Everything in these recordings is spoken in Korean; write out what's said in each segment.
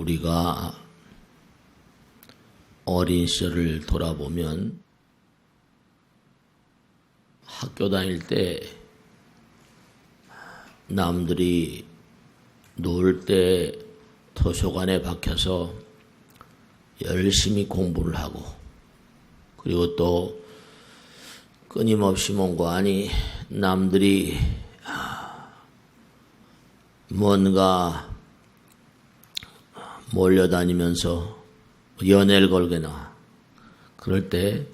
우리가 어린 시절을 돌아보면 학교 다닐 때 남들이 놀 때 도서관에 박혀서 열심히 공부를 하고, 그리고 또 끊임없이 뭔가하니 남들이 뭔가 몰려다니면서 연애를 걸거나 그럴 때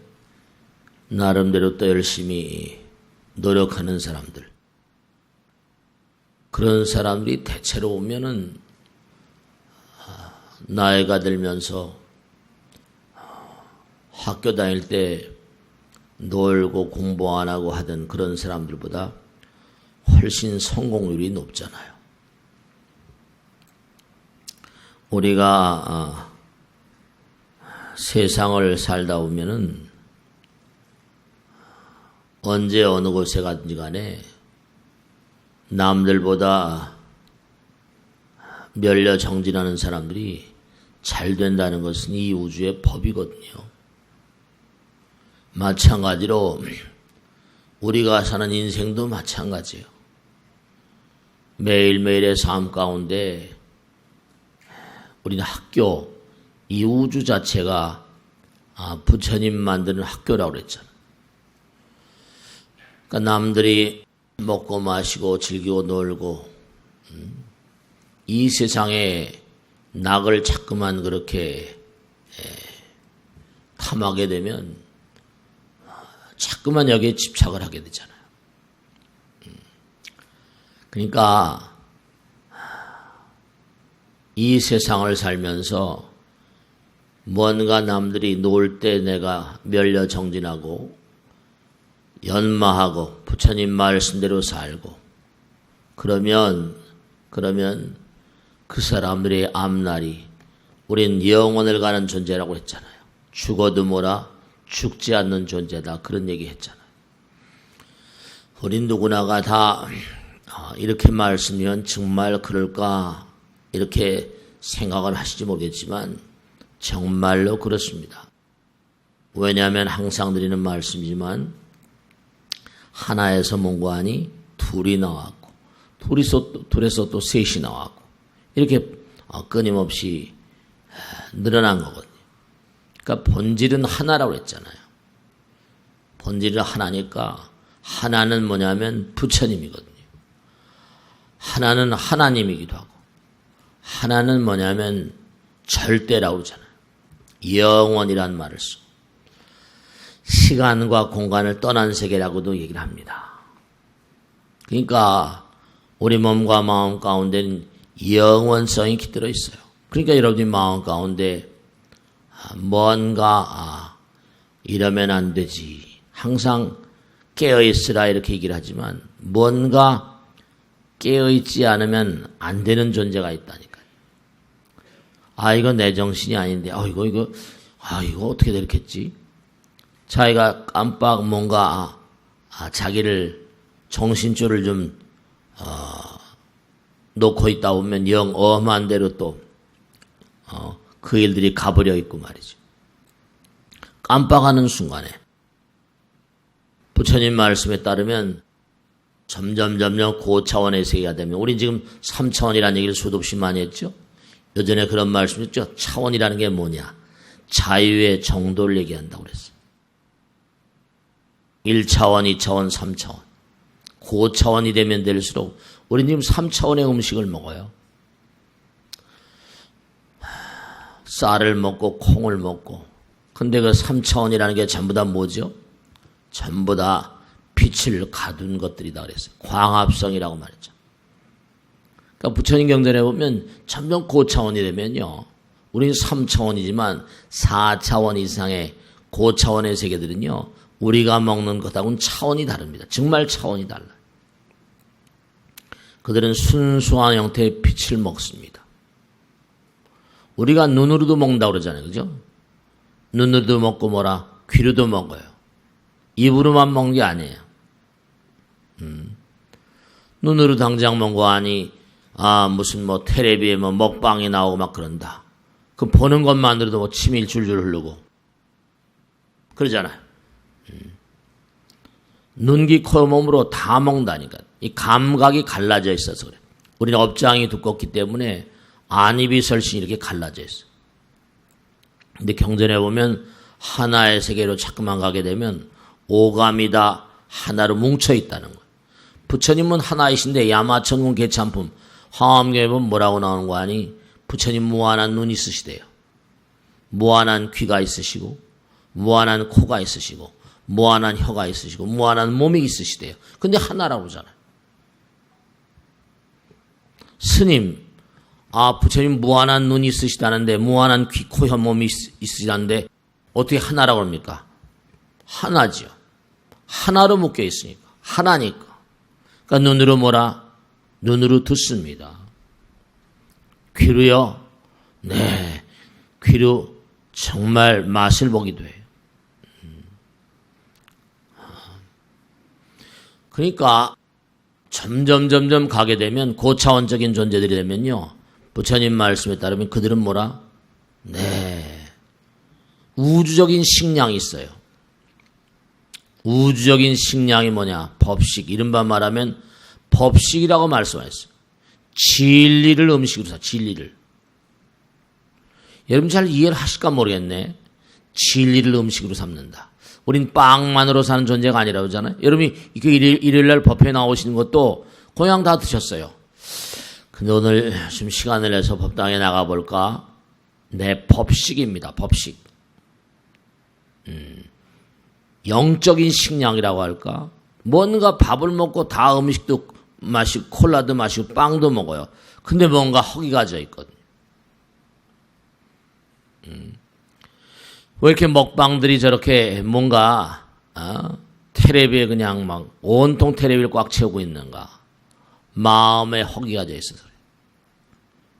나름대로 또 열심히 노력하는 사람들, 그런 사람들이 대체로 보면은 나이가 들면서 학교 다닐 때 놀고 공부 안 하고 하던 그런 사람들보다 훨씬 성공률이 높잖아요. 우리가 세상을 살다 보면은 언제 어느 곳에 가든지 간에 남들보다 멸려 정진하는 사람들이 잘 된다는 것은 이 우주의 법이거든요. 마찬가지로 우리가 사는 인생도 마찬가지예요. 매일매일의 삶 가운데 우리는 학교, 이 우주 자체가 부처님 만드는 학교라고 그랬잖아요. 그러니까 남들이 먹고 마시고 즐기고 놀고 이 세상에 낙을 자꾸만 그렇게 탐하게 되면 자꾸만 여기에 집착을 하게 되잖아요. 그러니까 이 세상을 살면서 뭔가 남들이 놀 때 내가 멸려 정진하고 연마하고 부처님 말씀대로 살고 그러면 그 사람들의 앞날이, 우린 영원을 가는 존재라고 했잖아요. 죽어도 뭐라 죽지 않는 존재다, 그런 얘기 했잖아요. 우린 누구나가 다 이렇게 말씀이면 정말 그럴까 이렇게 생각을 하실지 모르겠지만 정말로 그렇습니다. 왜냐하면 항상 드리는 말씀이지만 하나에서 뭔가하니 둘이 나왔고 둘에서 또 셋이 나왔고 이렇게 끊임없이 늘어난 거거든요. 그러니까 본질은 하나라고 했잖아요. 본질은 하나니까 하나는 뭐냐면 부처님이거든요. 하나는 하나님이기도 하고 하나는 뭐냐면 절대라고 그러잖아요. 영원이란 말을 쓰고 시간과 공간을 떠난 세계라고도 얘기를 합니다. 그러니까 우리 몸과 마음 가운데는 영원성이 깃들어 있어요. 그러니까 여러분이 마음 가운데 뭔가 이러면 안 되지, 항상 깨어있으라 이렇게 얘기를 하지만 뭔가 깨어있지 않으면 안 되는 존재가 있다니까요. 이거 내 정신이 아닌데 이거 어떻게 이렇겠지? 자기가 깜빡 뭔가 자기를 정신줄을 좀 놓고 있다 보면 영 엄한 대로 또 그 일들이 가버려 있고 말이죠. 깜빡하는 순간에 부처님 말씀에 따르면 점점 고차원의 세계가 되면, 우린 지금 3차원이라는 얘기를 수도 없이 많이 했죠. 예전에 그런 말씀이었죠. 차원이라는 게 뭐냐, 자유의 정도를 얘기한다고 그랬어요. 1차원, 2차원, 3차원. 고차원이 되면 될수록 우리 지금 3차원의 음식을 먹어요. 쌀을 먹고 콩을 먹고. 근데 그 3차원이라는 게 전부 다 뭐죠? 전부 다 빛을 가둔 것들이다 그랬어요. 광합성이라고 말했죠. 그러니까 부처님 경전에 보면 점점 고차원이 되면요, 우리는 3차원이지만 4차원 이상의 고차원의 세계들은요, 우리가 먹는 것하고는 차원이 다릅니다. 정말 차원이 달라요. 그들은 순수한 형태의 빛을 먹습니다. 우리가 눈으로도 먹는다고 그러잖아요. 그죠? 눈으로도 먹고 뭐라 귀로도 먹어요. 입으로만 먹는 게 아니에요. 눈으로 당장 먹고 아니 무슨 뭐 텔레비에 뭐 먹방이 나오고 막 그런다. 그 보는 것만으로도 뭐 침이 줄줄 흐르고 그러잖아요. 눈, 귀, 코, 몸으로 다 먹는다니까. 이 감각이 갈라져 있어서 그래. 우리는 업장이 두껍기 때문에 안입이 설신이 이렇게 갈라져 있어. 근데 경전에 보면 하나의 세계로 자꾸만 가게 되면 오감이 다 하나로 뭉쳐 있다는 거예요. 부처님은 하나이신데 야마천군 개참품 화엄경에 보면 뭐라고 나오는 거 아니? 부처님 무한한 눈이 있으시대요. 무한한 귀가 있으시고 무한한 코가 있으시고 무한한 혀가 있으시고 무한한 몸이 있으시대요. 근데 하나라고 그러잖아요. 스님, 부처님 무한한 눈이 있으시다는데 무한한 귀, 코, 혀, 몸이 있으시다는데 어떻게 하나라고 합니까? 하나지요. 하나로 묶여 있으니까. 하나니까. 그러니까 눈으로 뭐라? 눈으로 듣습니다. 귀로요? 네. 귀로 정말 맛을 보기도 해요. 그러니까 점점 가게 되면 고차원적인 존재들이 되면요. 부처님 말씀에 따르면 그들은 뭐라? 네. 우주적인 식량이 있어요. 우주적인 식량이 뭐냐? 법식. 이른바 말하면 법식이라고 말씀하셨어요. 진리를 음식으로 사, 진리를. 여러분 잘 이해를 하실까 모르겠네. 진리를 음식으로 삼는다. 우린 빵만으로 사는 존재가 아니라고 하잖아요. 여러분이 일요일날 법회에 나오시는 것도 그냥 다 드셨어요. 근데 오늘 좀 시간을 내서 법당에 나가볼까? 네, 법식입니다. 법식. 영적인 식량이라고 할까? 뭔가 밥을 먹고 다 음식도 마시고 콜라도 마시고 빵도 먹어요. 근데 뭔가 허기가 져 있거든요. 왜 이렇게 먹방들이 저렇게 뭔가 텔레비에 그냥 막 온통 텔레비를 꽉 채우고 있는가? 마음에 허기가 져 있어서 그래요.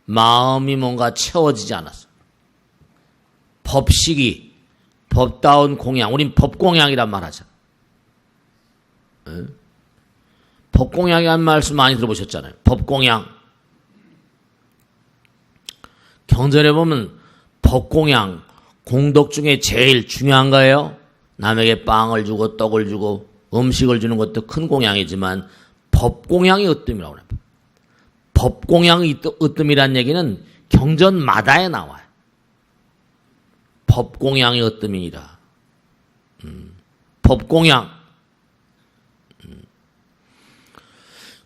마음이 뭔가 채워지지 않았어. 법식이 법다운 공양, 우린 법공양이란 말 하잖아. 법공양이라는 말씀 많이 들어보셨잖아요. 법공양. 경전에 보면 법공양, 공덕 중에 제일 중요한 거예요. 남에게 빵을 주고 떡을 주고 음식을 주는 것도 큰 공양이지만 법공양이 으뜸이라고 해요. 법공양이 으뜸이란 얘기는 경전마다에 나와요. 법공양이 으뜸이니라. 법공양.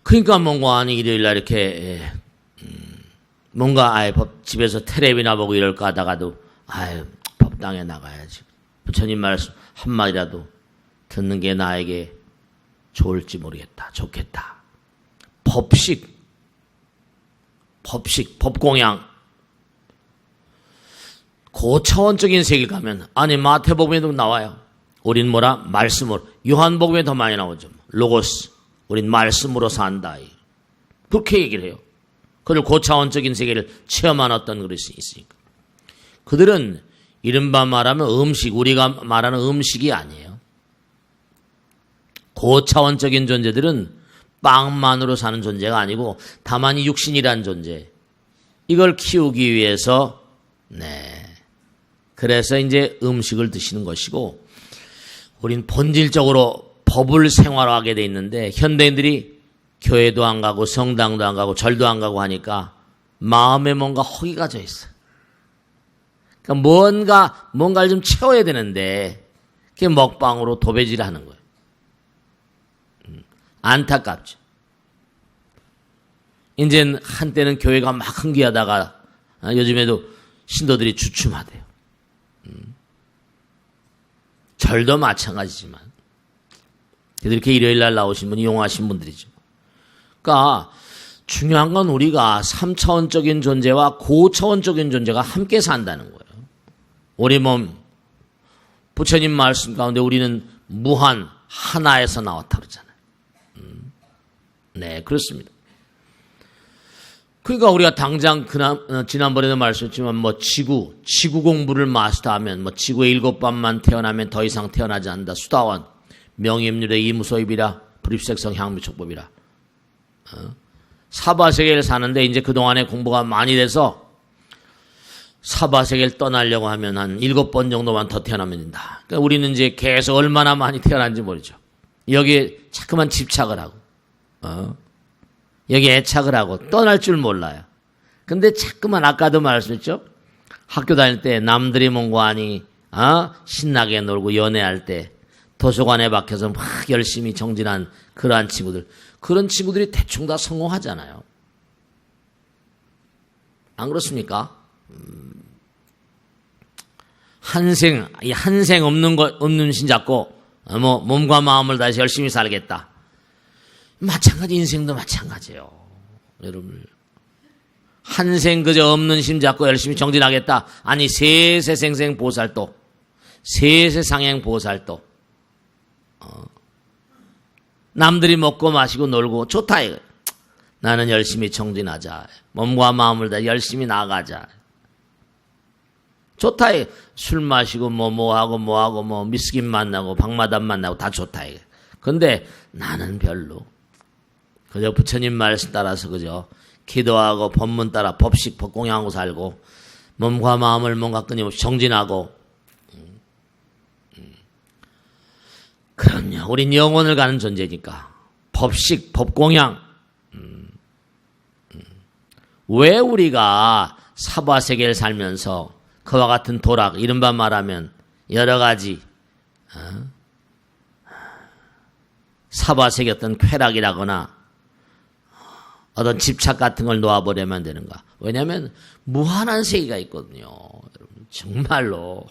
그러니까 뭔가 아니 일요일날 이렇게 뭔가 집에서 텔레비나 보고 이럴까 하다가도 법당에 나가야지. 부처님 말씀 한마디라도 듣는 게 나에게 좋을지 모르겠다. 좋겠다. 법식, 법공양. 고차원적인 세계를 가면 마태복음에도 나와요. 우린 뭐라? 말씀으로. 요한복음에 더 많이 나오죠. 로고스. 우린 말씀으로 산다. 그렇게 얘기를 해요. 그들 고차원적인 세계를 체험한 어떤 그릇이 있으니까. 그들은 이른바 말하면 음식, 우리가 말하는 음식이 아니에요. 고차원적인 존재들은 빵만으로 사는 존재가 아니고 다만 이 육신이란 존재. 이걸 키우기 위해서 그래서 이제 음식을 드시는 것이고 우린 본질적으로 법을 생활하게 돼 있는데 현대인들이 교회도 안 가고 성당도 안 가고 절도 안 가고 하니까 마음에 뭔가 허기가 져 있어. 그러니까 뭔가를 좀 채워야 되는데 그게 먹방으로 도배질을 하는 거예요. 안타깝죠. 이제는 한때는 교회가 막 흥기하다가 요즘에도 신도들이 주춤하대요. 절도 마찬가지지만 그래도 이렇게 일요일날 나오신 분이 용하신 분들이죠. 그러니까 중요한 건 우리가 3차원적인 존재와 고차원적인 존재가 함께 산다는 거예요. 우리 몸 부처님 말씀 가운데 우리는 무한 하나에서 나왔다 그러잖아요. 네, 그렇습니다. 그러니까 우리가 당장 지난번에도 말씀했지만 지구 공부를 마스터하면 지구의 7밤만 태어나면 더 이상 태어나지 않는다. 수다원 명예임률의 이무소입이라 불입색성 향미촉법이라 사바세계를 사는데 이제 그동안에 공부가 많이 돼서 사바세계를 떠나려고 하면 한 7번 정도만 더 태어나면 된다. 그러니까 우리는 이제 계속 얼마나 많이 태어난지 모르죠. 여기에 자꾸만 집착을 하고, 여기에 애착을 하고 떠날 줄 몰라요. 근데 자꾸만 아까도 말씀했죠. 학교 다닐 때 남들이 뭔고하니 신나게 놀고 연애할 때 도서관에 박혀서 막 열심히 정진한 그러한 친구들, 그런 친구들이 대충 다 성공하잖아요. 안 그렇습니까? 한생 없는 신 잡고 몸과 마음을 다해서 열심히 살겠다. 마찬가지, 인생도 마찬가지예요. 여러분, 한생 그저 없는 심 잡고 열심히 정진하겠다. 아니, 세세생생 보살도, 세세상행 보살도, 남들이 먹고 마시고 놀고 좋다 이거. 나는 열심히 정진하자. 몸과 마음을 다 열심히 나가자. 좋다 이거. 술 마시고 뭐하고 미스김 만나고 박마담 만나고 다 좋다 이거. 근데 나는 별로. 그저 부처님 말씀 따라서 그저 기도하고 법문 따라 법식 법공양하고 살고 몸과 마음을 뭔가 끊임없이 정진하고. 그럼요. 우린 영혼을 가는 존재니까. 법식, 법공양. 왜 우리가 사바세계를 살면서 그와 같은 도락, 이른바 말하면 여러 가지 사바세계 어떤 쾌락이라거나 어떤 집착 같은 걸 놓아버리면 되는가? 왜냐하면 무한한 세계가 있거든요. 여러분, 정말로.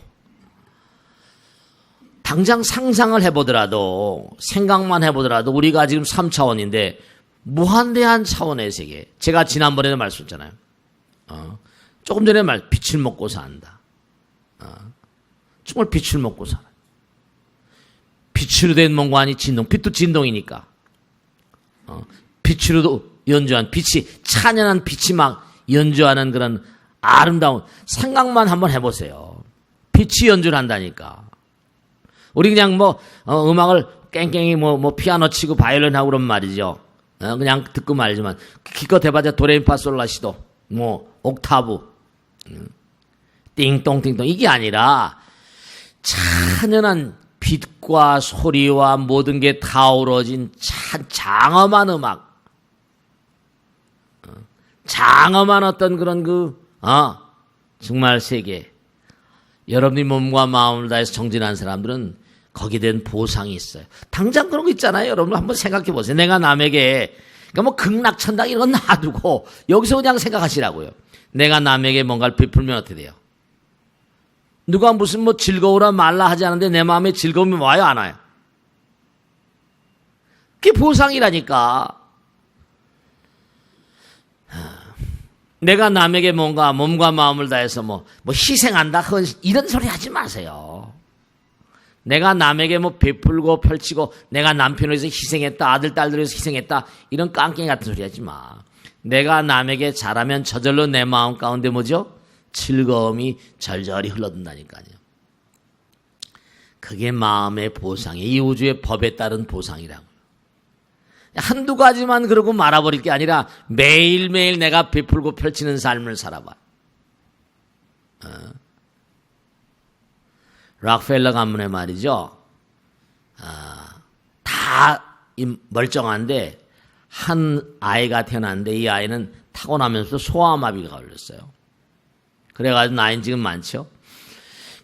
당장 상상을 해보더라도, 생각만 해보더라도 우리가 지금 3차원인데 무한대한 차원의 세계. 제가 지난번에도 말씀했잖아요. 조금 전에 빛을 먹고 산다. 정말 빛을 먹고 살아. 빛으로 된 몽관이 진동. 빛도 진동이니까. 빛으로도 연주한, 빛이, 찬연한 빛이 막 연주하는 그런 아름다운, 생각만 한번 해보세요. 빛이 연주를 한다니까. 우리 그냥 음악을 깽깽이 피아노 치고 바이올린 하고 그런 말이죠. 그냥 듣고 말지만, 기껏 해봐자 도레미파솔라시도, 옥타브, 띵똥띵똥, 이게 아니라, 찬연한 빛과 소리와 모든 게 다 어우러진 장엄한 음악, 장엄한 어떤 그런 정말 세계. 여러분이 몸과 마음을 다해서 정진한 사람들은 거기에 대한 보상이 있어요. 당장 그런 거 있잖아요. 여러분 한번 생각해 보세요. 내가 남에게, 그러니까 극락천당 이런 건 놔두고 여기서 그냥 생각하시라고요. 내가 남에게 뭔가를 베풀면 어떻게 돼요? 누가 무슨 즐거우라 말라 하지 않는데 내 마음에 즐거움이 와요, 안 와요? 그게 보상이라니까. 내가 남에게 뭔가 몸과 마음을 다해서 희생한다, 이런 소리 하지 마세요. 내가 남에게 베풀고 펼치고 내가 남편을 위해서 희생했다, 아들, 딸들을 위해서 희생했다, 이런 깡깽이 같은 소리 하지 마. 내가 남에게 잘하면 저절로 내 마음 가운데 즐거움이 절절히 흘러든다니까요. 그게 마음의 보상이, 이 우주의 법에 따른 보상이라고. 한두 가지만 그러고 말아버릴 게 아니라 매일매일 내가 베풀고 펼치는 삶을 살아봐. 락펠러 가문의 말이죠. 다 멀쩡한데 한 아이가 태어났는데 이 아이는 타고나면서 소아마비가 걸렸어요. 그래가지고 나이는 지금 많죠.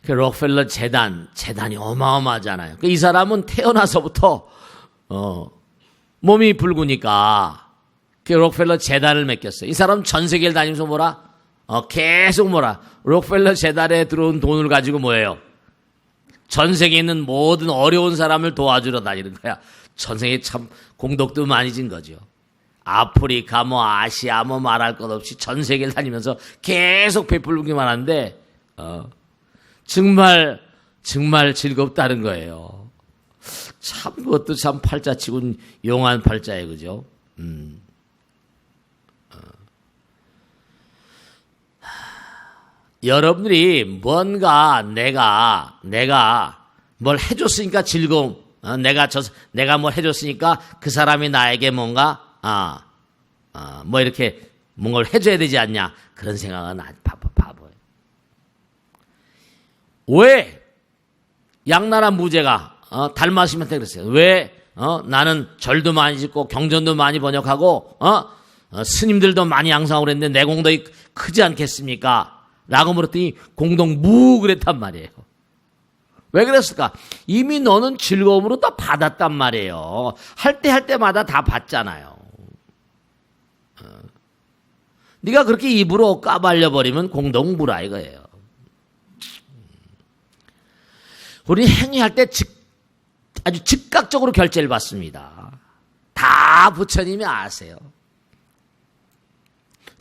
그 록펠러 재단이 어마어마하잖아요. 이 사람은 태어나서부터 몸이 붉으니까 그 록펠러 재단을 맡겼어요. 이 사람 전 세계를 다니면서 계속 록펠러 재단에 들어온 돈을 가지고 뭐예요? 전 세계에 있는 모든 어려운 사람을 도와주러 다니는 거야. 전 세계에 참 공덕도 많이 진 거죠. 아프리카, 아시아, 말할 것 없이 전 세계를 다니면서 계속 베풀기만 하는데, 정말 즐겁다는 거예요. 참, 그것도 참 팔자치고 용한 팔자예요, 그죠? 여러분들이 뭔가 내가 뭘 해줬으니까 즐거움, 내가 뭘 해줬으니까 그 사람이 나에게 뭔가 뭐 이렇게 뭔가를 해줘야 되지 않냐 그런 생각은 바보예요. 왜 양나라 무제가 달마스한테 그랬어요. 왜 나는 절도 많이 짓고 경전도 많이 번역하고 스님들도 많이 양성하고 그랬는데 내 공덕이 크지 않겠습니까? 라고 물었더니 공덕무 그랬단 말이에요. 왜 그랬을까? 이미 너는 즐거움으로 다 받았단 말이에요. 할 때마다 다 받잖아요. 네가 그렇게 입으로 까발려버리면 공덕무라 이거예요. 우리 행위할 때 아주 즉각적으로 결제를 받습니다. 다 부처님이 아세요.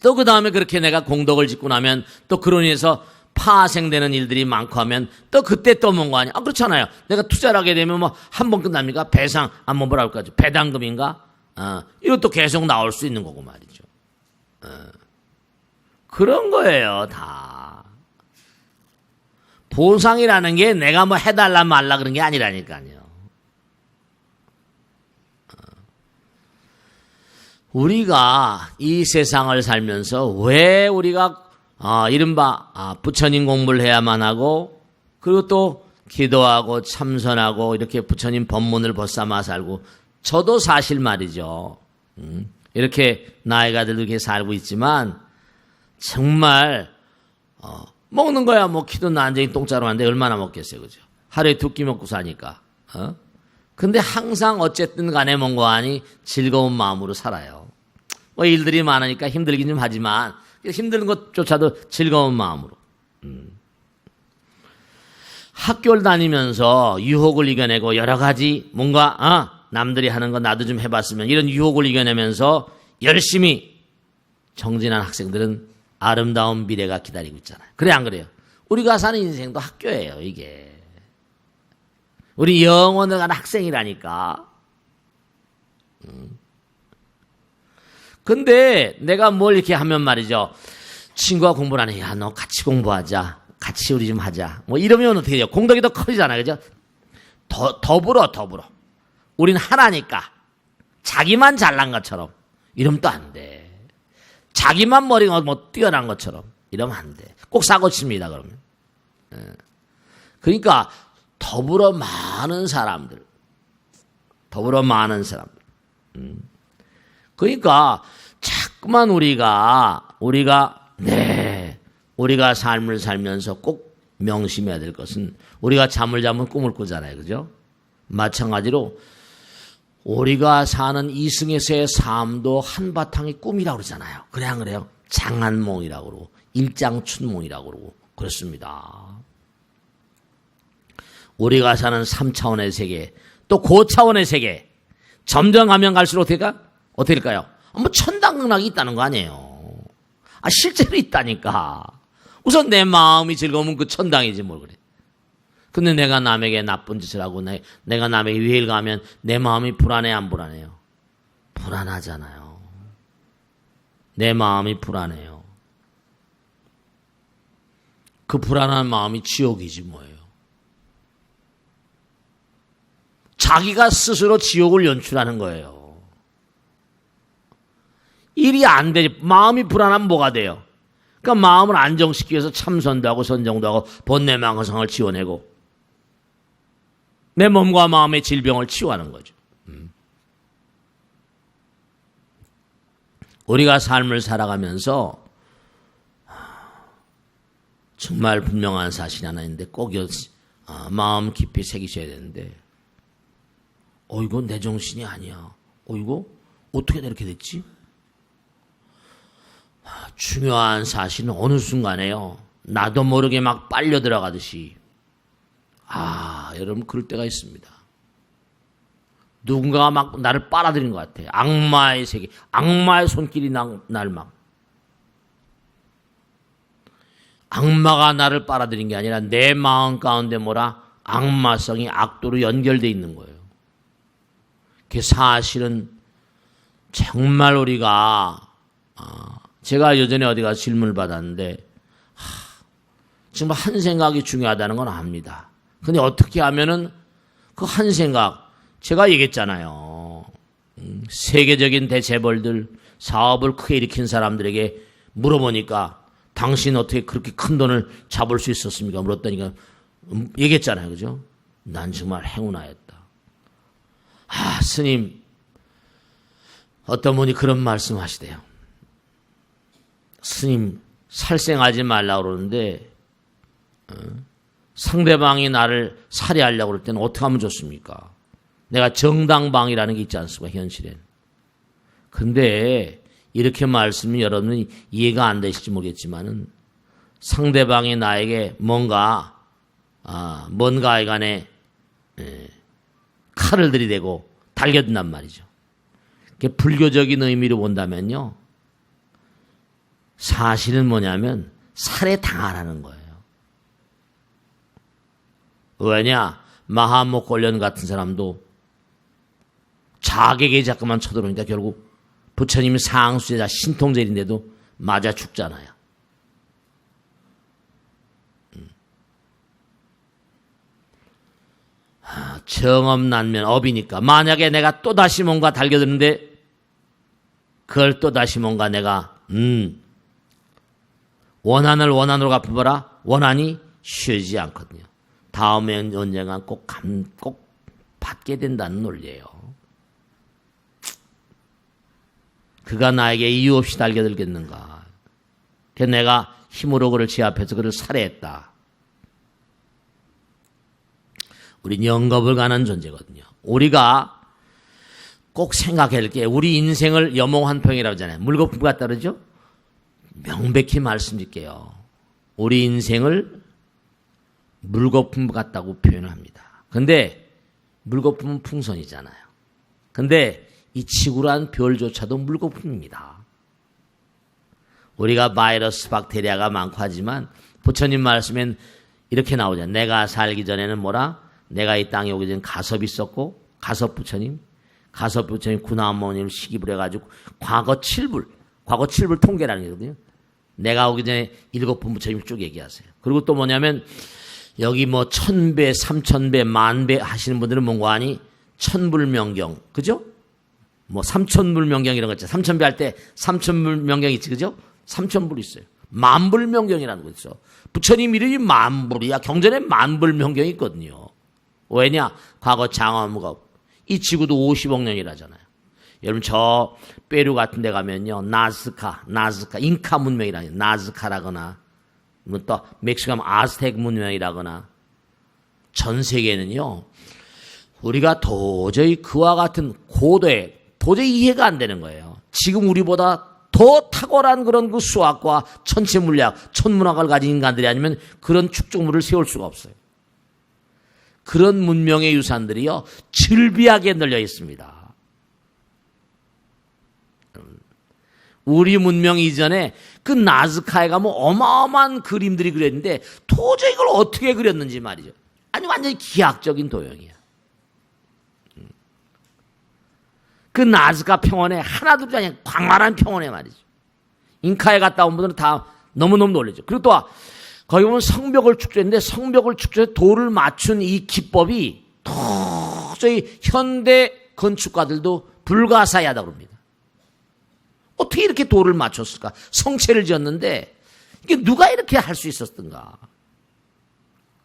또 그 다음에 그렇게 내가 공덕을 짓고 나면 또 그로 인해서 파생되는 일들이 많고 하면 또 그때 또 뭔가 아니야. 그렇잖아요. 내가 투자를 하게 되면 뭐 한 번 끝납니까? 배상, 뭐라 할까? 배당금인가? 이것도 계속 나올 수 있는 거고 말이죠. 그런 거예요, 다. 보상이라는 게 내가 뭐 해달라 말라 그런 게 아니라니까요. 우리가 이 세상을 살면서 왜 우리가 이른바 부처님 공부를 해야만 하고 그리고 또 기도하고 참선하고 이렇게 부처님 법문을 벗삼아 살고 저도 사실 말이죠. 이렇게 나이가 들도 이렇게 살고 있지만 정말 먹는 거야 뭐 키도 난쟁이 똥자루 하는데 얼마나 먹겠어요, 그죠? 하루에 2끼 먹고 사니까. 근데 항상 어쨌든 간에 뭔가 하니 즐거운 마음으로 살아요. 뭐 일들이 많으니까 힘들긴 좀 하지만 힘든 것조차도 즐거운 마음으로. 학교를 다니면서 유혹을 이겨내고 여러 가지 뭔가 남들이 하는 거 나도 좀 해봤으면 이런 유혹을 이겨내면서 열심히 정진한 학생들은 아름다운 미래가 기다리고 있잖아요. 그래 안 그래요? 우리가 사는 인생도 학교예요, 이게. 우리 영원을 가는 학생이라니까. 근데 내가 뭘 이렇게 하면 말이죠. 친구가 공부를 안 해. 야, 너 같이 공부하자. 같이 우리 좀 하자. 뭐 이러면 어떻게 돼요? 공덕이 더 커지잖아요. 그죠? 더불어. 우린 하나니까. 자기만 잘난 것처럼. 이러면 또 안 돼. 자기만 머리가 뭐 뛰어난 것처럼. 이러면 안 돼. 꼭 사고 칩니다, 그러면. 그러니까 더불어 많은 사람들. 그러니까 자꾸만 우리가 삶을 살면서 꼭 명심해야 될 것은 우리가 잠을 자면 꿈을 꾸잖아요. 그죠? 마찬가지로 우리가 사는 이승에서의 삶도 한바탕이 꿈이라고 그러잖아요. 그래 안 그래요? 장안몽이라고 그러고 일장춘몽이라고 그러고 그렇습니다. 우리가 사는 3차원의 세계 또 고차원의 세계 점점 가면 갈수록 어떻게 될까요? 뭐 천당극락이 있다는 거 아니에요. 실제로 있다니까. 우선 내 마음이 즐거우면 그 천당이지 뭘 그래. 근데 내가 남에게 나쁜 짓을 하고 내가 남에게 위해를 가면 내 마음이 불안해 안 불안해요? 불안하잖아요. 내 마음이 불안해요. 그 불안한 마음이 지옥이지 뭐예요. 자기가 스스로 지옥을 연출하는 거예요. 일이 안 되지. 마음이 불안하면 뭐가 돼요? 그러니까 마음을 안정시키기 위해서 참선도 하고 선정도 하고 번뇌망상을 지워내고 내 몸과 마음의 질병을 치유하는 거죠. 우리가 삶을 살아가면서 정말 분명한 사실이 하나 있는데 꼭 마음 깊이 새기셔야 되는데 이건 내 정신이 아니야. 이거 어떻게 이렇게 됐지? 중요한 사실은 어느 순간에요. 나도 모르게 막 빨려 들어가듯이 여러분 그럴 때가 있습니다. 누군가가 막 나를 빨아들인 것 같아. 악마의 세계, 악마의 손길이 날 막. 악마가 나를 빨아들인 게 아니라 내 마음 가운데 악마성이 악도로 연결되어 있는 거예요. 그 사실은 정말 우리가 제가 예전에 어디 가서 질문을 받았는데 정말 한 생각이 중요하다는 건 압니다. 근데 어떻게 하면은 그 한 생각 제가 얘기했잖아요. 세계적인 대재벌들, 사업을 크게 일으킨 사람들에게 물어보니까 당신 어떻게 그렇게 큰 돈을 잡을 수 있었습니까? 물었더니까 얘기했잖아요. 그죠? 난 정말 행운아였다. 아, 스님, 어떤 분이 그런 말씀 하시대요. 스님, 살생하지 말라고 그러는데 상대방이 나를 살해하려고 그럴 때는 어떻게 하면 좋습니까? 내가 정당방위라는 게 있지 않습니까? 현실엔. 근데 이렇게 말씀이 여러분이 이해가 안 되실지 모르겠지만은 상대방이 나에게 뭔가에 간에 칼을 들이대고 달겨든단 말이죠. 불교적인 의미로 본다면요. 사실은 뭐냐면 살해당하라는 거예요. 왜냐? 마하목골련 같은 사람도 자객이 자꾸만 쳐들어오니까 결국 부처님이 상수제자 신통제인데도 맞아 죽잖아요. 정업난면 업이니까 만약에 내가 또다시 뭔가 달겨드는데 그걸 또다시 뭔가 내가 원한을 원한으로 갚아보라. 원한이 쉬지 않거든요. 다음에 언젠가 꼭 받게 된다는 논리예요. 그가 나에게 이유 없이 달겨들겠는가. 그래서 내가 힘으로 그를 제압해서 그를 살해했다. 우린 영겁을 가는 존재거든요. 우리가 꼭 생각해야 할 게 우리 인생을 여몽한평이라고 하잖아요. 물거품 같다 그러죠? 명백히 말씀드릴게요. 우리 인생을 물거품 같다고 표현을 합니다. 근데 물거품은 풍선이잖아요. 근데 이 지구란 별조차도 물거품입니다. 우리가 바이러스, 박테리아가 많고 하지만 부처님 말씀엔 이렇게 나오잖아요. 내가 살기 전에는 뭐라? 내가 이 땅에 오기 전에 가섭이 있었고 가섭 부처님 구나모님을 시기를 해가지고 과거 7불 통계라는 거거든요. 내가 오기 전에 7분 부처님 쭉 얘기하세요. 그리고 또 뭐냐면 여기 뭐 1000배, 3000배, 만배 하시는 분들은 뭔가 하니 천불명경, 그죠? 뭐 3000불명경 이런 거 있죠. 3000배 할 때 3000불명경 있지, 그죠? 3000불 있어요. 만불명경이라는 거 있어. 부처님 이름이 만불이야. 경전에 만불명경이 있거든요. 왜냐? 과거 장엄무가 이 지구도 50억 년이라잖아요. 여러분 저 페루 같은 데 가면요. 나즈카, 잉카 문명이라는 나즈카라거나 또 멕시코 가면 아스텍 문명이라거나 전 세계는요. 우리가 도저히 그와 같은 고도에 도저히 이해가 안 되는 거예요. 지금 우리보다 더 탁월한 그런 그 수학과 천체 물리학, 천문학을 가진 인간들이 아니면 그런 축적물을 세울 수가 없어요. 그런 문명의 유산들이요. 즐비하게 널려 있습니다. 우리 문명 이전에 그 나즈카에 가면 어마어마한 그림들이 그렸는데 도저히 이걸 어떻게 그렸는지 말이죠. 아니 완전히 기하학적인 도형이야. 그 나즈카 평원에 하나둘이 아니라 광활한 평원에 말이죠. 잉카에 갔다 온 분들은 다 너무너무 놀라죠. 그리고 또 거기 보면 성벽을 축조했는데 성벽을 축조해서 돌을 맞춘 이 기법이 도저히 현대 건축가들도 불가사의하다고 합니다. 어떻게 이렇게 돌을 맞췄을까? 성체를 지었는데 이게 누가 이렇게 할 수 있었던가?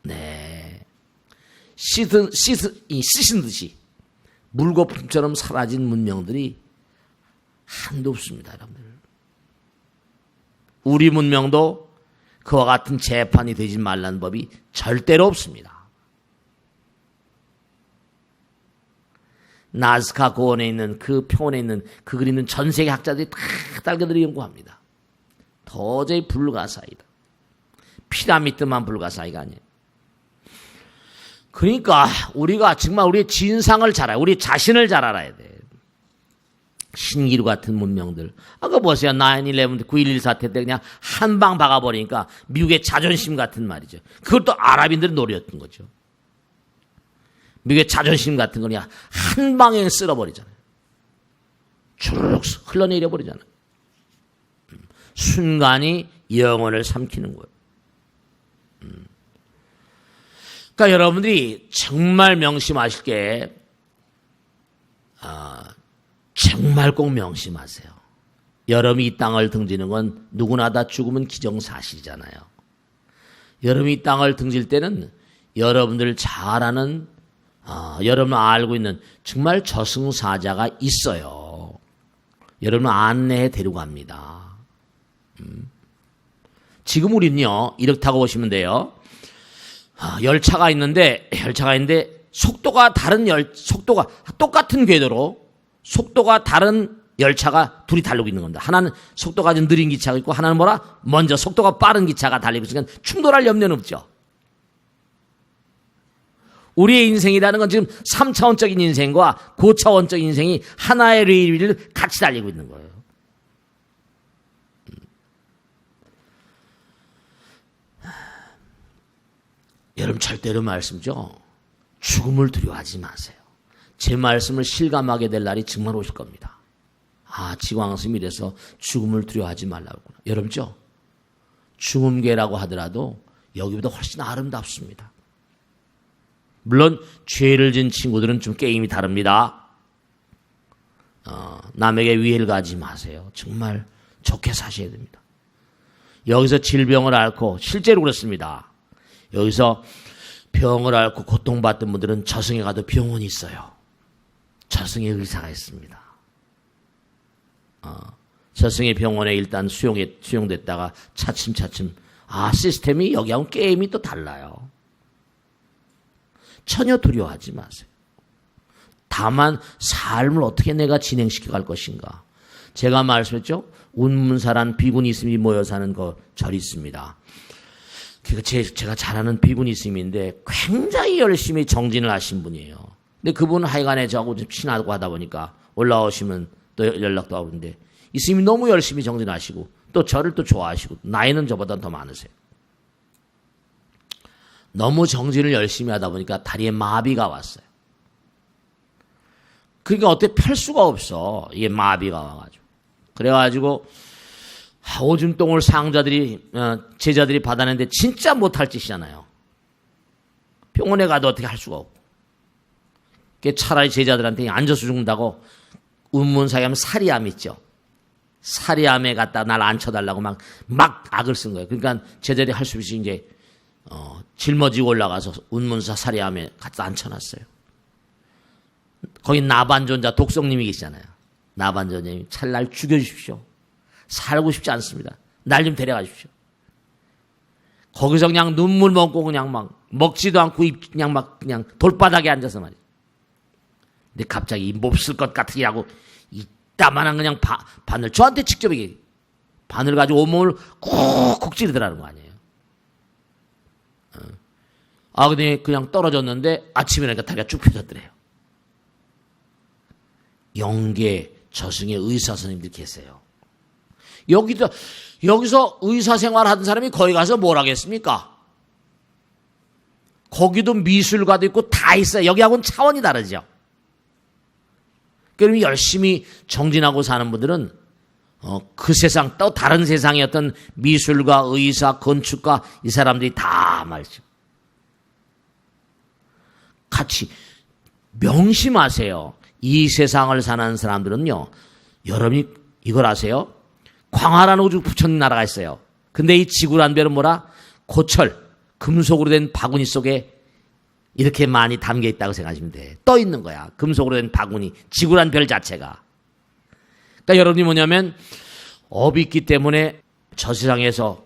네, 씻은 듯이 물거품처럼 사라진 문명들이 한도 없습니다, 여러분들. 우리 문명도 그와 같은 재판이 되지 말라는 법이 절대로 없습니다. 나즈카 고원에 있는 그 평원에 있는 그 그리는 전 세계 학자들이 다 달겨들이 연구합니다. 도저히 불가사의다. 피라미드만 불가사의가 아니에요. 그러니까 우리가 정말 우리의 진상을 잘 알아야, 우리 자신을 잘 알아야 돼. 신기루 같은 문명들. 아까 보세요. 9/11, 9.11 사태 때 그냥 한 방 박아버리니까 미국의 자존심 같은 말이죠. 그것도 아랍인들이 노렸던 거죠. 미국의 자존심 같은 거 그냥 한 방에 쓸어버리잖아요. 주르륵 흘러내려 버리잖아요. 순간이 영혼을 삼키는 거예요. 그러니까 여러분들이 정말 명심하실 게 정말 꼭 명심하세요. 여러분이 이 땅을 등지는 건 누구나 다 죽으면 기정사실이잖아요. 여러분이 이 땅을 등질 때는 여러분들 잘 아는, 여러분 알고 있는 정말 저승사자가 있어요. 여러분 안내해 데리고 갑니다. 지금 우리는요, 이렇게 타고 오시면 돼요. 열차가 있는데 속도가 똑같은 궤도로 속도가 다른 열차가 둘이 달리고 있는 겁니다. 하나는 속도가 좀 느린 기차가 있고 하나는 먼저 속도가 빠른 기차가 달리고 있으니까 충돌할 염려는 없죠. 우리의 인생이라는 건 지금 3차원적인 인생과 고차원적인 인생이 하나의 레일 위를 같이 달리고 있는 거예요. 여러분 절대로 말씀죠. 죽음을 두려워하지 마세요. 제 말씀을 실감하게 될 날이 정말 오실 겁니다. 지광스님이 이래서 죽음을 두려워하지 말라고 했구나. 여러분죠. 죽음계라고 하더라도 여기보다 훨씬 아름답습니다. 물론 죄를 진 친구들은 좀 게임이 다릅니다. 남에게 위해를 가지 마세요. 정말 좋게 사셔야 됩니다. 여기서 질병을 앓고 실제로 그렇습니다. 여기서 병을 앓고 고통받던 분들은 저승에 가도 병원이 있어요. 저승에 의사가 있습니다. 저승의 병원에 일단 수용됐다가 차츰차츰 시스템이 여기하고 게임이 또 달라요. 전혀 두려워하지 마세요. 다만 삶을 어떻게 내가 진행시켜 갈 것인가. 제가 말씀했죠. 운문사란 비구니 스님이 모여 사는 절이 있습니다. 제가 잘 아는 비구니 스님인데 굉장히 열심히 정진을 하신 분이에요. 근데 그분은 하여간에 저하고 좀 친하고 하다 보니까 올라오시면 또 연락도 하고 그러는데 이 스님이 너무 열심히 정진하시고 또 저를 또 좋아하시고 나이는 저보다 더 많으세요. 너무 정진을 열심히 하다 보니까 다리에 마비가 왔어요. 그러니까 어떻게 펼 수가 없어. 이게 마비가 와가지고. 그래가지고 오줌똥을 제자들이 받아내는데 진짜 못할 짓이잖아요. 병원에 가도 어떻게 할 수가 없고. 차라리 제자들한테 앉아서 죽는다고 운문사에 하면 사리암 있죠. 사리암에 갖다 날 앉혀달라고 막 악을 쓴 거예요. 그러니까 제자들이 할 수 없이 이제 짊어지고 올라가서 운문사 사리암에 갖다 앉혀놨어요. 거기 나반존자 독성님이 계시잖아요. 나반존자님이 차라리 날 죽여주십시오. 살고 싶지 않습니다. 날 좀 데려가십시오. 거기서 그냥 눈물 먹고 그냥 막 먹지도 않고 그냥 돌바닥에 앉아서 말이에요. 근데 갑자기 이 몹쓸 것 같으게 하고 이따만한 그냥 바늘 저한테 직접 얘기해. 바늘 가지고 온몸을 쿡쿡 찌르더라는 거 아니에요. 근데 그냥 떨어졌는데 아침에 나니까 다리가 쭉 펴졌더래요. 영계 저승의 의사 선생님들 계세요. 여기서 의사 생활 하던 사람이 거기 가서 뭘 하겠습니까? 거기도 미술가도 있고 다 있어요. 여기하고는 차원이 다르죠. 그럼 열심히 정진하고 사는 분들은 그 세상 또 다른 세상의 어떤 미술가, 의사, 건축가 이 사람들이 다 말이죠. 같이 명심하세요. 이 세상을 사는 사람들은요. 여러분이 이걸 아세요? 광활한 우주 부처님 나라가 있어요. 근데 이 지구란 별은 뭐라? 고철, 금속으로 된 바구니 속에 이렇게 많이 담겨 있다고 생각하시면 돼. 떠 있는 거야. 금속으로 된 바구니, 지구란 별 자체가. 그러니까 여러분이 뭐냐면 업이 있기 때문에 저 세상에서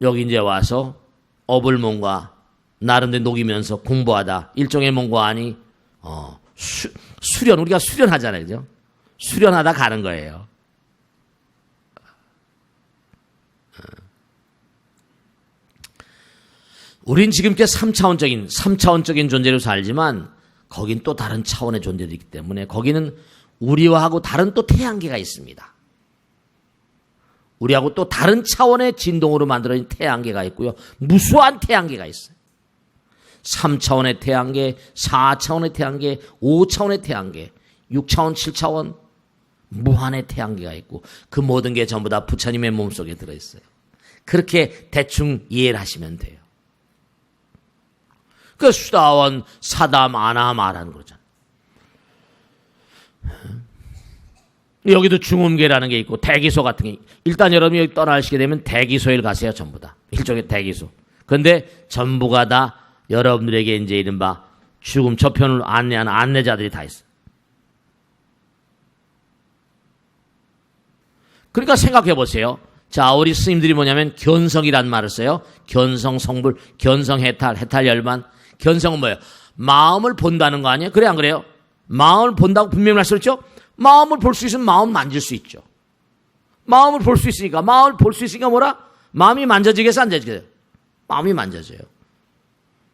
여기 이제 와서 업을 뭔가 나름대로 녹이면서 공부하다. 일종의 뭔가 아니 수련, 우리가 수련하잖아요. 그죠? 수련하다 가는 거예요. 우린 지금 3차원적인 존재로 살지만 거긴 또 다른 차원의 존재들이기 때문에 거기는 우리와 하고 다른 또 태양계가 있습니다. 우리하고 또 다른 차원의 진동으로 만들어진 태양계가 있고요. 무수한 태양계가 있어요. 3차원의 태양계, 4차원의 태양계, 5차원의 태양계, 6차원, 7차원 무한의 태양계가 있고 그 모든 게 전부 다 부처님의 몸속에 들어있어요. 그렇게 대충 이해를 하시면 돼요. 그 수다원, 사담, 아나 말하는 거잖아요. 여기도 중음계라는 게 있고 대기소 같은 게, 일단 여러분이 여기 떠나시게 되면 대기소에 가세요. 전부 다 일종의 대기소. 그런데 전부가 다 여러분들에게 이제 이른바 죽음 저편을 안내하는 안내자들이 다 있어요. 그러니까 생각해 보세요. 자, 우리 스님들이 뭐냐면 견성이란 말을 써요. 견성 성불, 견성 해탈, 해탈 열반. 견성은 뭐예요? 마음을 본다는 거 아니에요? 그래 안 그래요? 마음을 본다고 분명히 말씀했죠? 마음을 볼 수 있으면 마음 만질 수 있죠. 마음을 볼 수 있으니까, 마음을 볼 수 있으니까 뭐라? 마음이 만져지겠어, 안 만져지겠어요? 마음이 만져져요.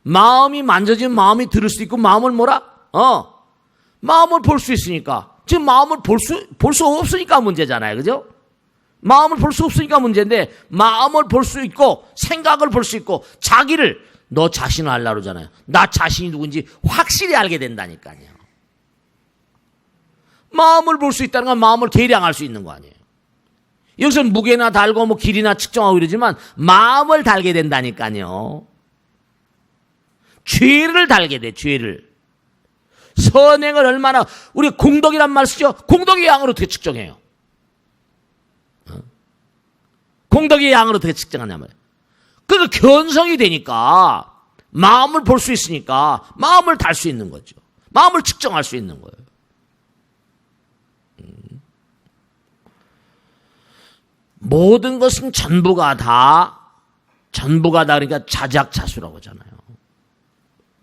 마음이 만져지면 마음이 들을 수 있고, 마음을 뭐라? 마음을 볼 수 있으니까. 지금 마음을 볼 수 없으니까 문제잖아요. 그죠? 마음을 볼 수 없으니까 문제인데, 마음을 볼 수 있고, 생각을 볼 수 있고, 자기를, 너 자신을 알라 그러잖아요. 나 자신이 누군지 확실히 알게 된다니까요. 마음을 볼 수 있다는 건 마음을 계량할 수 있는 거 아니에요. 여기서는 무게나 달고 뭐 길이나 측정하고 이러지만 마음을 달게 된다니까요. 죄를 달게 돼, 죄를. 선행을 얼마나, 우리 공덕이란 말 쓰죠? 공덕의 양을 어떻게 측정해요? 공덕의 양을 어떻게 측정하냐 말이에요. 그러니까 견성이 되니까 마음을 볼 수 있으니까 마음을 달 수 있는 거죠. 마음을 측정할 수 있는 거예요. 모든 것은 전부가 다 그러니까 자작자수라고 하잖아요.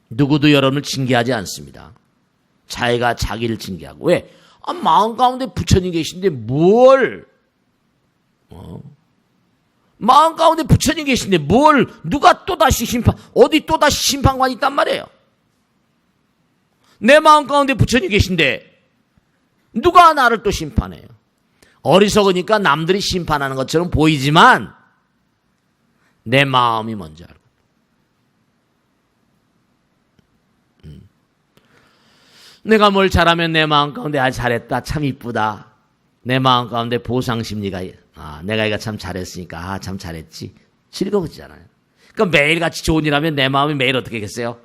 누구도 여러분을 징계하지 않습니다. 자기가 자기를 징계하고. 왜? 마음 가운데 부처님 계신데 뭘 마음 가운데 부처님 계신데 뭘 누가 또다시 어디 또다시 심판관이 있단 말이에요. 내 마음 가운데 부처님 계신데 누가 나를 또 심판해요. 어리석으니까 남들이 심판하는 것처럼 보이지만 내 마음이 뭔지 알고. 내가 뭘 잘하면 내 마음 가운데 잘했다, 참 이쁘다. 내 마음 가운데 보상심리가, 내가 이거 참 잘했으니까 참 잘했지. 즐거워지잖아요. 그러니까 매일같이 좋은 일 하면 내 마음이 매일 어떻게 겠어요?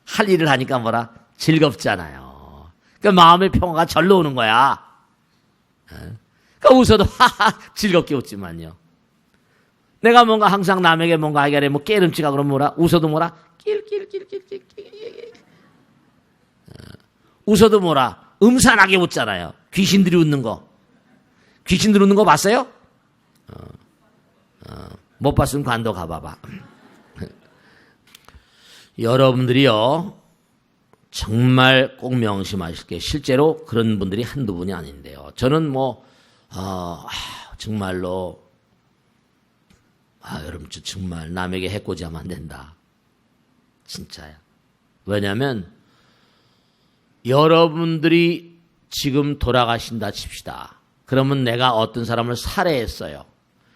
할 일을 하니까 뭐라? 즐겁잖아요. 그러니까 마음의 평화가 절로 오는 거야. 그러니까 웃어도 즐겁게 웃지만요. 내가 뭔가 항상 남에게 뭔가 하게 뭐 깨름치가 그러면 뭐라? 웃어도 뭐라? 낄낄낄낄낄. 웃어도 뭐라? 음산하게 웃잖아요. 귀신들이 웃는 거. 귀신들 웃는 거 봤어요? 못 봤으면 관도 가봐봐. 여러분들이요, 정말 꼭 명심하실 게, 실제로 그런 분들이 한두 분이 아닌데요. 저는 정말로, 여러분, 저 정말 남에게 해코지하면 안 된다. 진짜야. 왜냐면, 여러분들이 지금 돌아가신다 칩시다. 그러면 내가 어떤 사람을 살해했어요.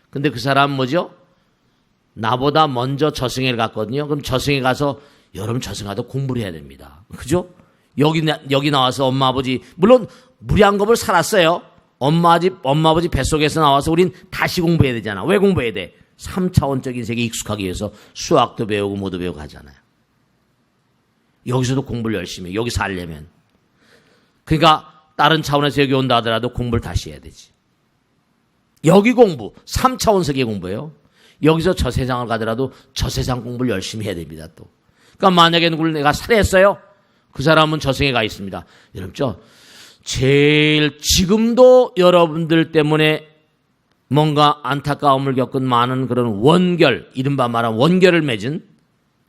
근데 그 사람 뭐죠? 나보다 먼저 저승에 갔거든요. 그럼 저승에 가서, 여러분 저승가도 공부를 해야 됩니다. 그죠? 여기 나와서 엄마 아버지, 물론 무량겁을 살았어요. 엄마 아버지 뱃속에서 나와서 우린 다시 공부해야 되잖아. 왜 공부해야 돼? 3차원적인 세계에 익숙하기 위해서 수학도 배우고 뭐도 배우고 하잖아요. 여기서도 공부를 열심히 해. 여기 살려면. 그러니까 다른 차원에서 여기 온다 하더라도 공부를 다시 해야 되지. 여기 공부, 3차원 세계 공부예요. 여기서 저 세상을 가더라도 저 세상 공부를 열심히 해야 됩니다. 또. 그러니까 만약에 누구를 내가 살해했어요? 그 사람은 저승에 가 있습니다. 여러분, 제일 지금도 여러분들 때문에 뭔가 안타까움을 겪은 많은 그런 원결, 이른바 말하는 원결을 맺은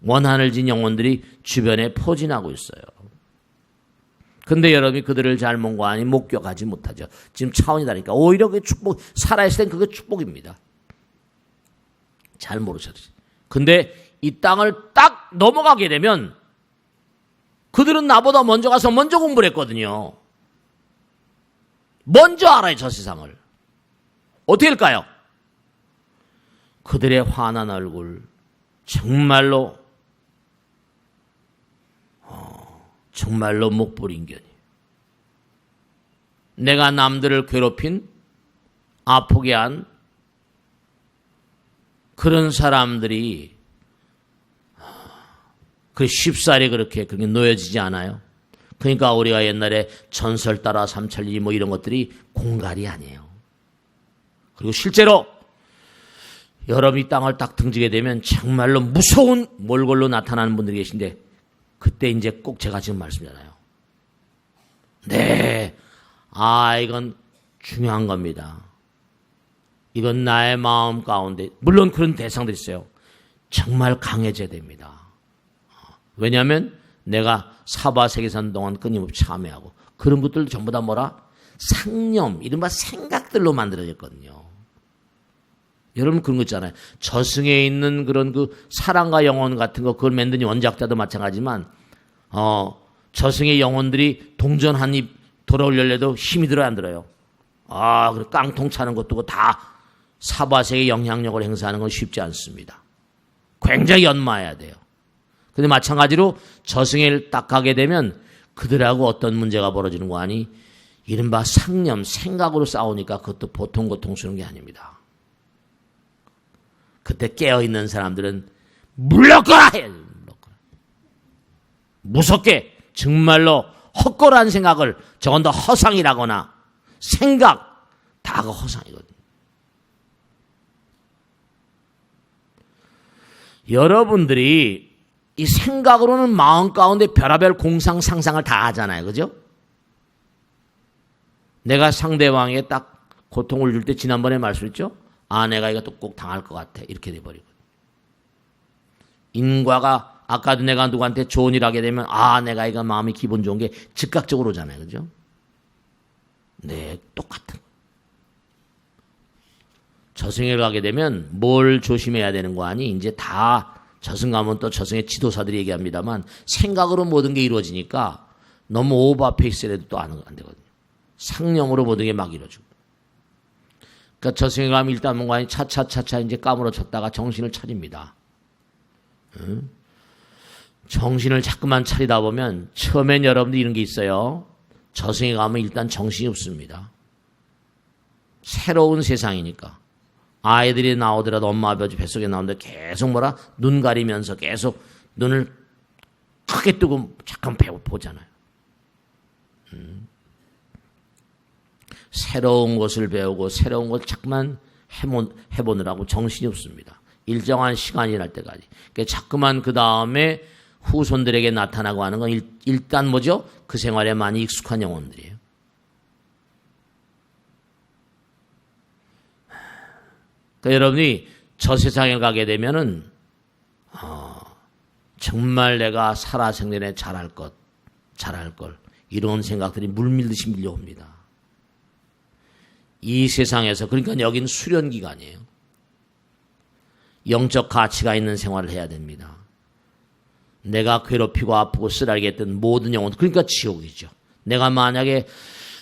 원한을 진 영혼들이 주변에 포진하고 있어요. 근데 여러분이 그들을 잘 목과하니 목격하지 못하죠. 지금 차원이 다르니까. 오히려 그게 축복, 살아있을 땐 그게 축복입니다. 잘 모르셨지. 근데 이 땅을 딱 넘어가게 되면 그들은 나보다 먼저 가서 먼저 공부를 했거든요. 먼저 알아요, 저 세상을. 어떻게 할까요? 그들의 환한 얼굴, 정말로 목불인견이. 내가 남들을 괴롭힌, 아프게 한 그런 사람들이 쉽사리 그렇게 놓여지지 않아요. 그러니까 우리가 옛날에 전설 따라 삼천리 뭐 이런 것들이 공갈이 아니에요. 그리고 실제로 여러분이 땅을 딱 등지게 되면 정말로 무서운 몰골로 나타나는 분들이 계신데 그때 이제 꼭 제가 지금 말씀드리잖아요. 네, 이건 중요한 겁니다. 이건 나의 마음 가운데 물론 그런 대상들이 있어요. 정말 강해져야 됩니다. 왜냐하면 내가 사바세계 산 동안 끊임없이 참여하고 그런 것들 전부 다 뭐라? 상념, 이른바 생각들로 만들어졌거든요. 여러분 그런 거 있잖아요. 저승에 있는 그런 그 사랑과 영혼 같은 거 그걸 만든 원작자도 마찬가지지만 저승의 영혼들이 동전 한 입 돌아올려도 힘이 들어요, 안 들어요? 그래 깡통 차는 것도 다 사바세계의 영향력을 행사하는 건 쉽지 않습니다. 굉장히 연마해야 돼요. 근데 마찬가지로 저승에 딱 가게 되면 그들하고 어떤 문제가 벌어지는 거 아니? 이른바 상념, 생각으로 싸우니까 그것도 보통 고통스러운 게 아닙니다. 그때 깨어있는 사람들은 물러가라 해야지. 물러가라. 무섭게 정말로 헛걸한 생각을 저건 더 허상이라거나 생각 다가 허상이거든요. 여러분들이 이 생각으로는 마음 가운데 별의별 공상 상상을 다 하잖아요. 그죠? 내가 상대방에게 딱 고통을 줄 때 지난번에 말씀했죠? 내가 이거 또 꼭 당할 것 같아. 이렇게 돼버리거든요. 인과가 아까도 내가 누구한테 좋은 일 하게 되면 내가 이거 마음이 기분 좋은 게 즉각적으로 오잖아요. 그죠? 네, 똑같은. 저승에 가게 되면 뭘 조심해야 되는 거 아니? 이제 다 저승 가면 또 저승의 지도사들이 얘기합니다만 생각으로 모든 게 이루어지니까 너무 오버페이스라도 또 안 되거든요. 상념으로 모든 게 막 이루어지고. 그러니까 저승에 가면 일단 뭔가 차차차차 이제 까무러쳤다가 정신을 차립니다. 정신을 자꾸만 차리다 보면 처음엔 여러분들 이런 게 있어요. 저승에 가면 일단 정신이 없습니다. 새로운 세상이니까. 아이들이 나오더라도 엄마 아버지 뱃속에 나오는데 계속 뭐라? 눈 가리면서 계속 눈을 크게 뜨고 잠깐 보잖아요. 새로운 것을 배우고 새로운 걸 자꾸만 해보느라고 정신이 없습니다. 일정한 시간이 날 때까지. 그러니까 자꾸만 그 다음에 후손들에게 나타나고 하는 건 일단 뭐죠? 그 생활에 많이 익숙한 영혼들이에요. 그러니까 여러분이 저 세상에 가게 되면은 정말 내가 살아생전에 잘할 걸 이런 생각들이 물밀듯이 밀려옵니다. 이 세상에서 그러니까 여기는 수련 기간이에요. 영적 가치가 있는 생활을 해야 됩니다. 내가 괴롭히고 아프고 쓰라리게 했던 모든 영혼 그러니까 지옥이죠. 내가 만약에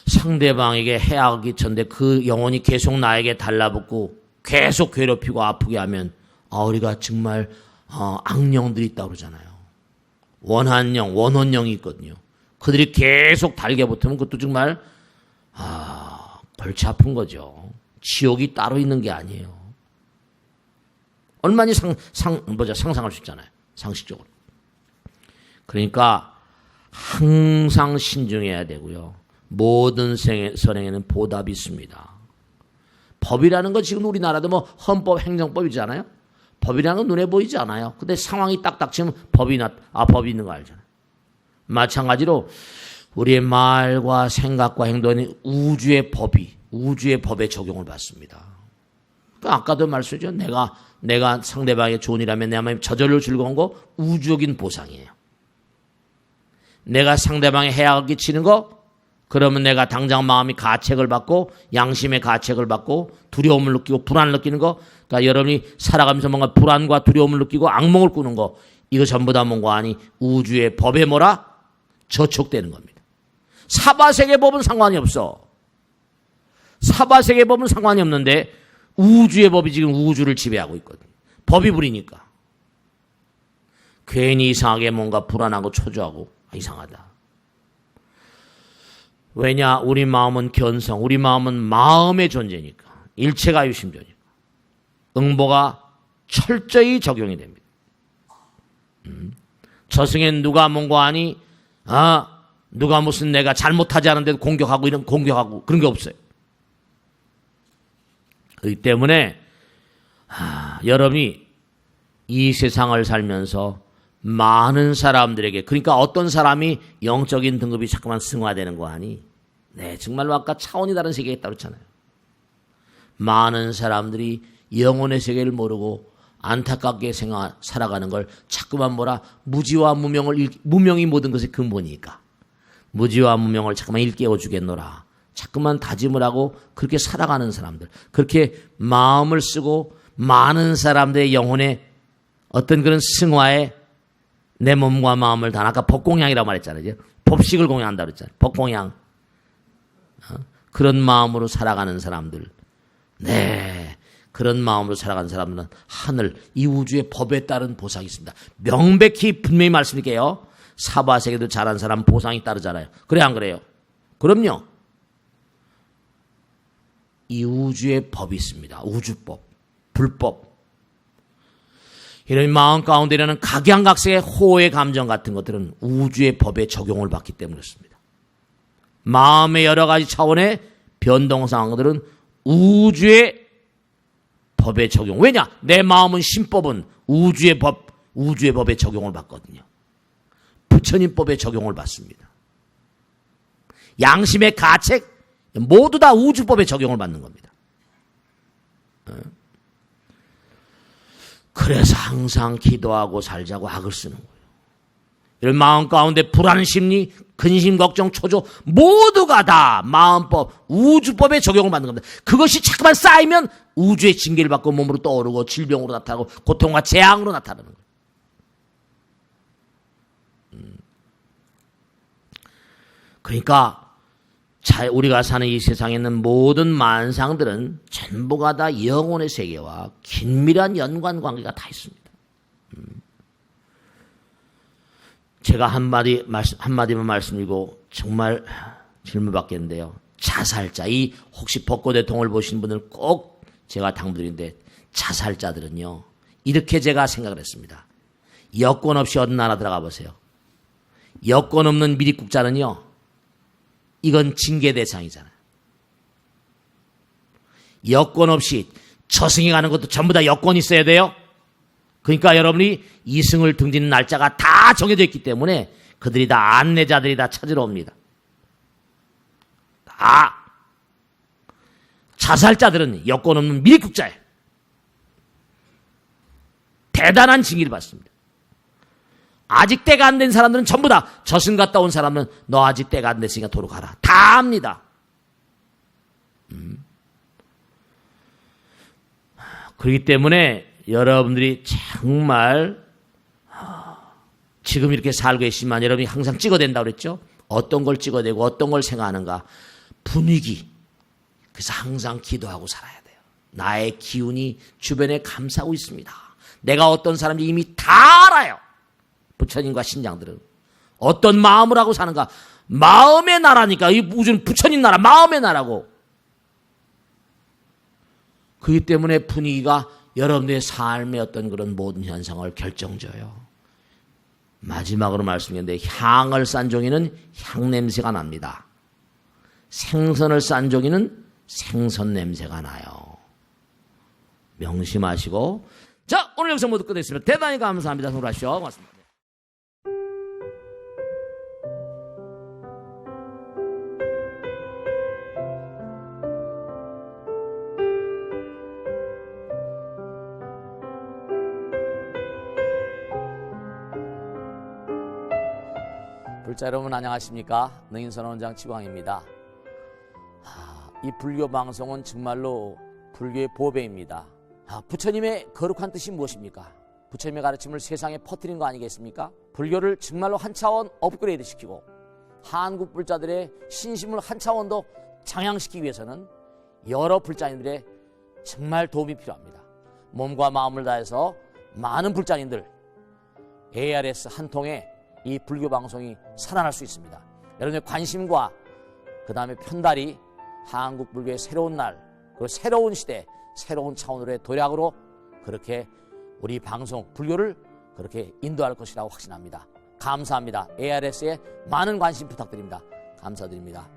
상대방에게 해하기 전에 그 영혼이 계속 나에게 달라붙고 계속 괴롭히고 아프게 하면 우리가 정말 악령들이 있다고 그러잖아요. 원한령, 원혼령이 있거든요. 그들이 계속 달게 붙으면 그것도 정말 골치 아픈 거죠. 지옥이 따로 있는 게 아니에요. 얼마나 상상할 수 있잖아요. 상식적으로. 그러니까 항상 신중해야 되고요. 모든 선행에는 보답이 있습니다. 법이라는 건 지금 우리나라도 뭐 헌법, 행정법이잖아요. 법이라는 건 눈에 보이지 않아요. 근데 상황이 딱 닥치면 법이 있는 거 알잖아요. 마찬가지로 우리의 말과 생각과 행동은 우주의 법에 적용을 받습니다. 아까도 말씀드렸죠. 내가 상대방의 좋은 일하면 내 마음이 저절로 즐거운 거 우주적인 보상이에요. 내가 상대방의 해악을 끼치는 거 그러면 내가 당장 마음이 가책을 받고 양심의 가책을 받고 두려움을 느끼고 불안을 느끼는 거 그러니까 여러분이 살아가면서 뭔가 불안과 두려움을 느끼고 악몽을 꾸는 거 이거 전부 다 뭔가 아니 우주의 법에 뭐라? 저촉되는 겁니다. 사바세계 법은 상관이 없어. 사바세계 법은 상관이 없는데 우주의 법이 지금 우주를 지배하고 있거든요. 법이 부리니까. 괜히 이상하게 뭔가 불안하고 초조하고 이상하다. 왜냐? 우리 마음은 견성, 우리 마음은 마음의 존재니까. 일체가 유심존이니까. 응보가 철저히 적용이 됩니다. 저승엔 누가 뭔가 하니? 누가 무슨 내가 잘못하지 않은데도 공격하고 이런 공격하고 그런 게 없어요. 그렇기 때문에 여러분이 이 세상을 살면서 많은 사람들에게, 그러니까 어떤 사람이 영적인 등급이 자꾸만 승화되는 거 아니? 네, 정말로 아까 차원이 다른 세계에 있다고 했잖아요. 많은 사람들이 영혼의 세계를 모르고 안타깝게 살아가는 걸 자꾸만 무지와 무명을 무명이 모든 것의 근본이니까 무지와 무명을 자꾸만 일깨워 주겠노라. 자꾸만 다짐을 하고 그렇게 살아가는 사람들, 그렇게 마음을 쓰고 많은 사람들의 영혼의 어떤 그런 승화에 내 몸과 마음을 다, 아까 법공양이라고 말했잖아요. 법식을 공양한다고 그랬잖아요. 법공양. 그런 마음으로 살아가는 사람들. 네. 그런 마음으로 살아가는 사람들은 하늘, 이 우주의 법에 따른 보상이 있습니다. 명백히 분명히 말씀드릴게요. 사바세계도 잘한 사람 보상이 따르잖아요. 그래, 안 그래요? 그럼요. 이 우주의 법이 있습니다. 우주법, 불법. 이런 마음 가운데 일어나는 각양각색의 호의 감정 같은 것들은 우주의 법에 적용을 받기 때문에 그렇습니다. 마음의 여러 가지 차원의 변동 상황들은 우주의 법에 적용. 왜냐? 내 마음은 신법은 우주의 법에 적용을 받거든요. 부처님법에 적용을 받습니다. 양심의 가책 모두 다 우주법에 적용을 받는 겁니다. 그래서 항상 기도하고 살자고 악을 쓰는 거예요. 이런 마음 가운데 불안 심리, 근심, 걱정, 초조 모두가 다 마음법, 우주법에 적용을 받는 겁니다. 그것이 자꾸만 쌓이면 우주의 징계를 받고 몸으로 떠오르고 질병으로 나타나고 고통과 재앙으로 나타나는 거예요. 그러니까 우리가 사는 이 세상에 있는 모든 만상들은 전부가 다 영혼의 세계와 긴밀한 연관관계가 다 있습니다. 제가 한마디만 말씀드리고 정말 질문 받겠는데요. 자살자, 이 혹시 벚꽃의 통을 보신 분들은 꼭 제가 당부드리는데, 자살자들은요, 이렇게 제가 생각을 했습니다. 여권 없이 어느 나라 들어가 보세요. 여권 없는 미립국자는요, 이건 징계 대상이잖아요. 여권 없이 저승에 가는 것도 전부 다 여권이 있어야 돼요. 그러니까 여러분이 이승을 등지는 날짜가 다 정해져 있기 때문에 그들이 다 안내자들이 다 찾으러 옵니다. 다. 자살자들은 여권 없는 미립국자예요. 대단한 징계를 받습니다. 아직 때가 안 된 사람들은 전부 다, 저승 갔다 온 사람은 너 아직 때가 안 됐으니까 도로 가라. 다 합니다. 그렇기 때문에 여러분들이 정말 지금 이렇게 살고 계시지만 여러분이 항상 찍어댄다고 그랬죠? 어떤 걸 찍어대고 어떤 걸 생각하는가? 분위기. 그래서 항상 기도하고 살아야 돼요. 나의 기운이 주변에 감싸고 있습니다. 내가 어떤 사람인지 이미 다 알아요. 부처님과 신장들은 어떤 마음을 하고 사는가? 마음의 나라니까. 이 우주는 부처님 나라, 마음의 나라고. 그렇기 때문에 분위기가 여러분의 삶의 어떤 그런 모든 현상을 결정져요. 마지막으로 말씀드렸는데, 향을 싼 종이는 향 냄새가 납니다. 생선을 싼 종이는 생선 냄새가 나요. 명심하시고, 자, 오늘 영상 모두 끝냈습니다. 대단히 감사합니다. 수고하십시오. 고맙습니다. 불자 여러분 안녕하십니까? 능인선원장 지광입니다. 이 불교 방송은 정말로 불교의 보배입니다. 부처님의 거룩한 뜻이 무엇입니까? 부처님의 가르침을 세상에 퍼뜨린 거 아니겠습니까? 불교를 정말로 한 차원 업그레이드 시키고 한국 불자들의 신심을 한 차원 더 장양시키기 위해서는 여러 불자님들의 정말 도움이 필요합니다. 몸과 마음을 다해서 많은 불자님들 ARS 한 통에 이 불교 방송이 살아날 수 있습니다. 여러분의 관심과 그 다음에 편달이 한국 불교의 새로운 날, 그리고 새로운 시대, 새로운 차원으로의 도약으로 그렇게 우리 방송, 불교를 그렇게 인도할 것이라고 확신합니다. 감사합니다. ARS에 많은 관심 부탁드립니다. 감사드립니다.